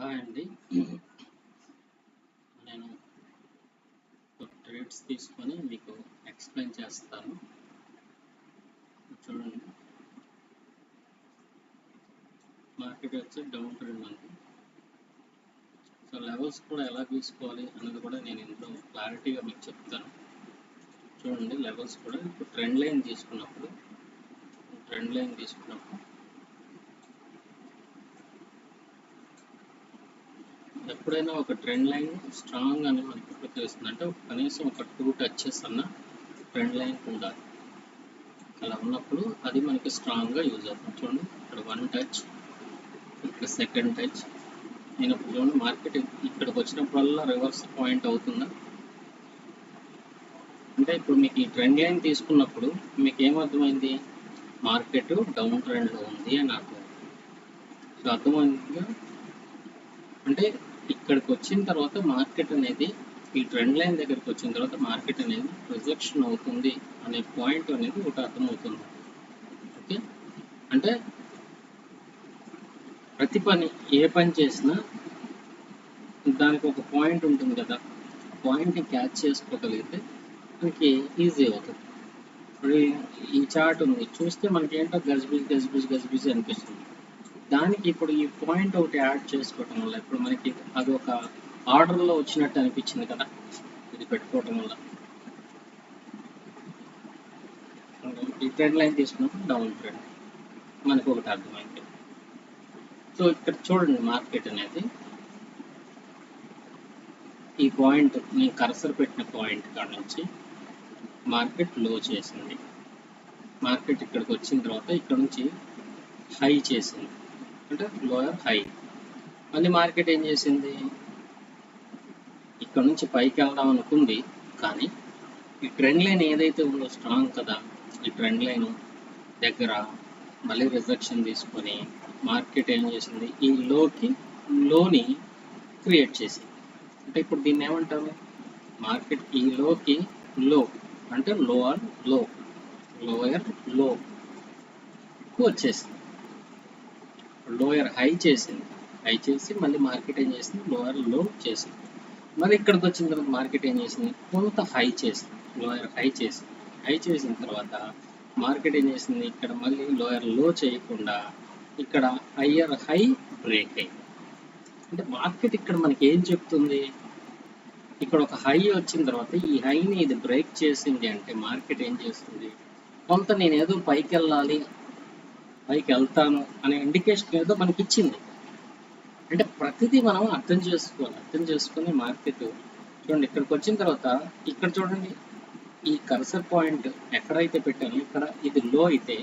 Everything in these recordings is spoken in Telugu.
హాయ్ అండి. నేను ట్రేడ్స్ తీసుకొని మీకు ఎక్స్ప్లెయిన్ చేస్తాను. చూడండి, మార్కెట్ వచ్చి డౌన్ ట్రెండ్ ఉంది. సో లెవెల్స్ కూడా ఎలా తీసుకోవాలి అన్నది కూడా నేను ఇందులో క్లారిటీగా మీకు చెప్తాను. చూడండి, లెవెల్స్ కూడా ఇప్పుడు ట్రెండ్ లైన్ తీసుకున్నప్పుడు ఎప్పుడైనా ఒక ట్రెండ్ లైన్ స్ట్రాంగ్ అని మనకి ఎప్పుడు తెలుస్తుంది అంటే కనీసం ఒక 2 టచెస్ అన్న ట్రెండ్ లైన్ ఉండాలి. అలా ఉన్నప్పుడు అది మనకి స్ట్రాంగ్గా యూజ్ అవుతుంది. చూడండి, ఇక్కడ 1 టచ్, ఇక్కడ సెకండ్ టచ్ అయినప్పుడు చూడండి మార్కెట్ ఇక్కడికి వచ్చినప్పుడల్లా రివర్స్ పాయింట్ అవుతుందా అంటే ఇప్పుడు మీకు ఈ ట్రెండ్ లైన్ తీసుకున్నప్పుడు మీకు ఏమర్థమైంది, మార్కెట్ డౌన్ ట్రెండ్లో ఉంది అని అర్థం. సో అర్థమైందిగా, అంటే ఇక్కడికి వచ్చిన తర్వాత మార్కెట్ అనేది ఈ ట్రెండ్ లైన్ దగ్గరికి వచ్చిన తర్వాత మార్కెట్ అనేది రిజెక్షన్ అవుతుంది అనే పాయింట్ అనేది ఒకటి అర్థమవుతుంది. ఓకే, అంటే ప్రతి పని ఏ పని చేసినా దానికి ఒక పాయింట్ ఉంటుంది కదా, పాయింట్ని క్యాచ్ చేసుకోగలిగితే మనకి ఈజీ అవుతుంది. ఇప్పుడు ఈ చార్ట్ ఉంది చూస్తే మనకి ఏంటో గజిబిజి అనిపిస్తుంది. దానికి ఇప్పుడు ఈ పాయింట్ ఒకటి యాడ్ చేసుకోవటం వల్ల ఇప్పుడు మనకి అది ఒక ఆర్డర్లో వచ్చినట్టు అనిపించింది కదా, ఇది పెట్టుకోవటం వల్ల ఈ ట్రెండ్ లైన్ తీసుకున్నప్పుడు డౌన్ ట్రెండ్ మనకు ఒకటి అర్థమైంది. సో ఇక్కడ చూడండి, మార్కెట్ అనేది ఈ పాయింట్ నేను కర్సర్ పెట్టిన పాయింట్ కాడ నుంచి మార్కెట్ లో చేసింది. మార్కెట్ ఇక్కడికి వచ్చిన తర్వాత ఇక్కడ నుంచి హై చేసింది, అంటే లోయర్ హై. మళ్ళీ మార్కెట్ ఏం చేసింది, ఇక్కడ నుంచి పైకి వెళ్దాం అనుకుంది, కానీ ఈ ట్రెండ్ లైన్ ఏదైతే ఉందో స్ట్రాంగ్ కదా, ఈ ట్రెండ్ లైన్ దగ్గర మళ్ళీ రిజెక్షన్ తీసుకొని మార్కెట్ ఏం చేసింది, ఈ లోని క్రియేట్ చేసింది. అంటే ఇప్పుడు దీన్ని ఏమంటారు, మార్కెట్ ఈ లోకి లో అంటే లోయర్ లో వచ్చేసింది, లోయర్ హై చేసి మళ్ళీ మార్కెట్ ఏం చేసింది, లోయర్ లో చేసింది. మళ్ళీ ఇక్కడికి వచ్చిన తర్వాత మార్కెట్ ఏం చేసింది, కొంత హై చేసింది, లోయర్ హై చేసిన తర్వాత మార్కెట్ ఏం చేసింది, ఇక్కడ మళ్ళీ లోయర్ లో చేయకుండా ఇక్కడ హయ్యర్ హై బ్రేక్ అయింది. అంటే మార్కెట్ ఇక్కడ మనకి ఏం చెప్తుంది, ఇక్కడ ఒక హై వచ్చిన తర్వాత ఈ హైని ఇది బ్రేక్ చేసింది అంటే మార్కెట్ ఏం చేస్తుంది, కొంత నేను ఏదో పైకి వెళ్తాను అనే ఇండికేషన్ ఏదో మనకి ఇచ్చింది. అంటే ప్రతిదీ మనం అర్థం చేసుకొని మార్కెట్ చూడండి ఇక్కడికి వచ్చిన తర్వాత ఇక్కడ చూడండి ఈ కర్సర్ పాయింట్ ఎక్కడైతే పెట్టానో ఇక్కడ ఇది లో అయితే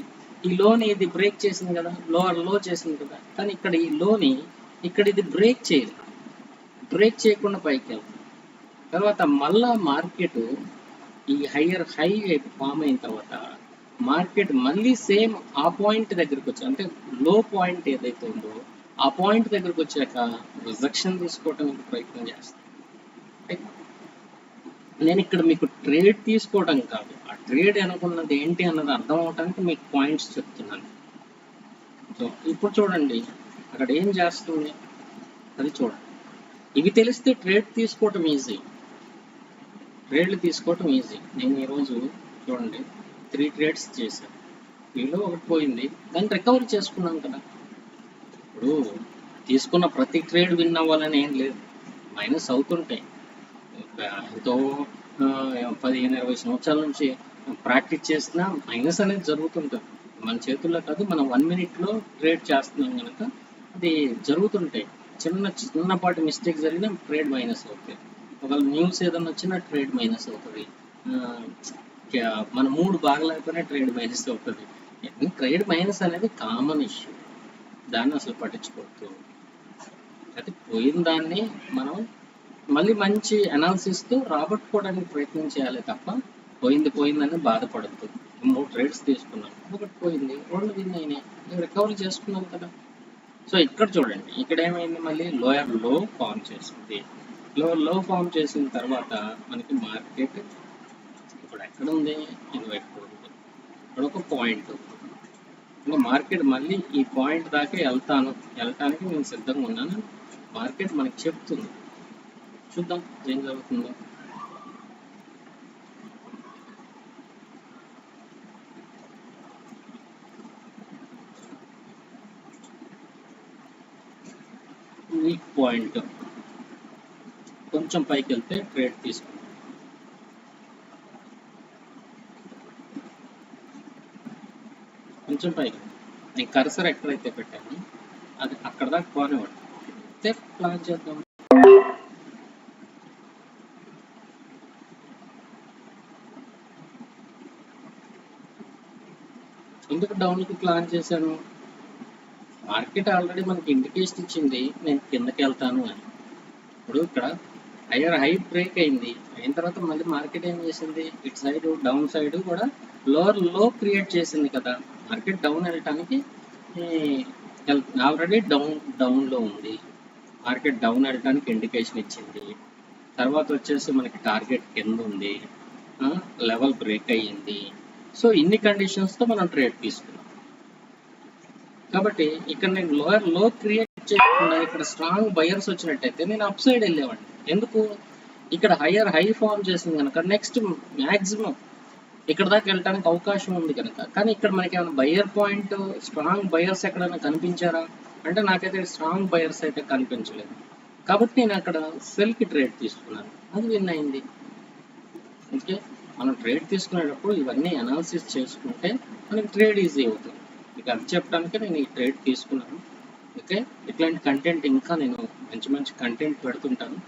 ఈ లోని ఇది బ్రేక్ చేసింది కదా, లోవర్ లో చేసింది కదా, కానీ ఇక్కడ ఈ లోని ఇక్కడ ఇది బ్రేక్ చేయకుండా పైకి వెళ్తుంది. తర్వాత మళ్ళా మార్కెట్ ఈ హయ్యర్ హై ఫామ్ అయిన తర్వాత మార్కెట్ మళ్ళీ సేమ్ ఆ పాయింట్ దగ్గరికి వచ్చి అంటే లో పాయింట్ ఏదైతే ఉందో ఆ పాయింట్ దగ్గరకు వచ్చాక రిజెక్షన్ తీసుకోవడానికి ప్రయత్నం చేస్తాను. నేను ఇక్కడ మీకు ట్రేడ్ తీసుకోవడం కాదు, ఆ ట్రేడ్ అనుకున్నది ఏంటి అన్నది అర్థం అవడానికి మీకు పాయింట్స్ చెప్తున్నాను. సో ఇప్పుడు చూడండి అక్కడ ఏం చేస్తుంది అది చూడండి. ఇవి తెలిస్తే ట్రేడ్లు తీసుకోవటం ఈజీ. నేను ఈరోజు చూడండి 3 ట్రేడ్స్ చేశాను, వీళ్ళు ఒకటి పోయింది, దాన్ని రికవరీ చేసుకున్నాం కదా. ఇప్పుడు తీసుకున్న ప్రతి ట్రేడ్ విన్ అవ్వాలని ఏం లేదు, మైనస్ అవుతుంటాయి. ఎంతో 15-20 సంవత్సరాల నుంచి ప్రాక్టీస్ చేసినా మైనస్ అనేది జరుగుతుంటుంది. మన చేతుల్లో కాదు, మనం 1 minute ట్రేడ్ చేస్తున్నాం కనుక అది జరుగుతుంటాయి. చిన్నపాటి మిస్టేక్ జరిగినా ట్రేడ్ మైనస్ అవుతుంది. ఒకవేళ న్యూస్ ఏదైనా వచ్చినా ట్రేడ్ మైనస్ అవుతుంది. మన మూడ్ బాగలేకపోయినా ట్రేడ్ మైనస్ అవుతుంది. ట్రేడ్ మైనస్ అనేది కామన్ ఇష్యూ, దాన్ని అసలు పట్టించుకోవద్దు. అయితే పోయిన దాన్ని మనం మళ్ళీ మంచి అనాలిసిస్తో రాబట్టుకోవడానికి ప్రయత్నం చేయాలి తప్ప పోయిందని బాధపడద్దు. 3 ట్రేడ్స్ తీసుకున్నాం, ఒకటి పోయింది, 2 విన్ అయినాయి, రికవరీ చేసుకున్నాం కదా. సో ఇక్కడ చూడండి, ఇక్కడ ఏమైంది, మళ్ళీ లోయర్ లో ఫామ్ చేసింది. లో ఫామ్ చేసిన తర్వాత మనకి మార్కెట్ ఇప్పుడు ఎక్కడ ఉంది, ఇటువైపు ఉంది, ఇక్కడ ఒక పాయింట్ ఉంది. అంటే మార్కెట్ మళ్ళీ ఈ పాయింట్ దాకా వెళ్ళటానికి నేను సిద్ధంగా ఉన్నాను. మార్కెట్ మనకి చెప్తుంది. చూద్దాం ఏం జరుగుతుందో. వీక్ పాయింట్ కొంచెం పైకి వెళ్తే ట్రేడ్ తీసుకుంటాం. కొంచెం పైకి నేను కర్సర్ ఎక్కడైతే పెట్టాను అది అక్కడ దాకా పోనివ్వండి. అయితే ప్లాన్ చేద్దాం. ఎందుకు డౌన్కి ప్లాన్ చేశాను? మార్కెట్ ఆల్రెడీ మనకి ఇండికేషన్ ఇచ్చింది నేను కిందకి వెళ్తాను అని. ఇప్పుడు ఇక్కడ హైయర్ హై బ్రేక్ అయింది, అయిన తర్వాత మళ్ళీ మార్కెట్ ఏం చేసింది, ఇటు సైడ్ డౌన్ సైడ్ కూడా లోవర్ లో క్రియేట్ చేసింది కదా. మార్కెట్ డౌన్ వెళ్ళటానికి ఆల్రెడీ డౌన్లో ఉంది. మార్కెట్ డౌన్ వెళ్ళటానికి ఇండికేషన్ ఇచ్చింది. తర్వాత వచ్చేసి మనకి టార్గెట్ కింద ఉంది, లెవెల్ బ్రేక్ అయ్యింది. సో ఇన్ని కండిషన్స్తో మనం ట్రేడ్ తీసుకున్నాం. కాబట్టి ఇక్కడ నేను లోయర్ లో క్రియేట్ చేయకుండా ఇక్కడ స్ట్రాంగ్ బయర్స్ వచ్చినట్టయితే నేను అప్ సైడ్ వెళ్ళేవాడిని. ఎందుకు? ఇక్కడ హైయర్ హై ఫామ్ చేసింది కనుక నెక్స్ట్ మ్యాక్సిమం ఇక్కడ దాకా వెళ్ళడానికి అవకాశం ఉంది కనుక. కానీ ఇక్కడ మనకి ఏమైనా బయర్ పాయింట్ స్ట్రాంగ్ బయర్స్ ఎక్కడైనా కనిపించారా అంటే నాకైతే స్ట్రాంగ్ బయర్స్ అయితే కనిపించలేదు. కాబట్టి నేను అక్కడ సెల్కి ట్రేడ్ తీసుకున్నాను, అది విన్ అయింది. ఓకే, మనం ట్రేడ్ తీసుకునేటప్పుడు ఇవన్నీ అనాలిసిస్ చేసుకుంటే మనకి ట్రేడ్ ఈజీ అవుతుంది. మీకు అది చెప్పడానికి నేను ఈ ట్రేడ్ తీసుకున్నాను. ఓకే, ఇట్లాంటి కంటెంట్ ఇంకా నేను మంచి మంచి కంటెంట్ పెడుతుంటాను.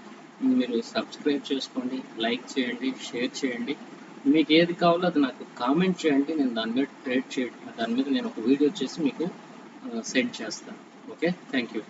మీరు సబ్స్క్రైబ్ చేసుకోండి, లైక్ చేయండి, షేర్ చేయండి. మీకు ఏది కావాలో అది నాకు కామెంట్ చేయండి. నేను దాని మీద ట్రేడ్ చేయడం, దాని మీద నేను ఒక వీడియో చేసి మీకు సెండ్ చేస్తాను. Okay, thank you.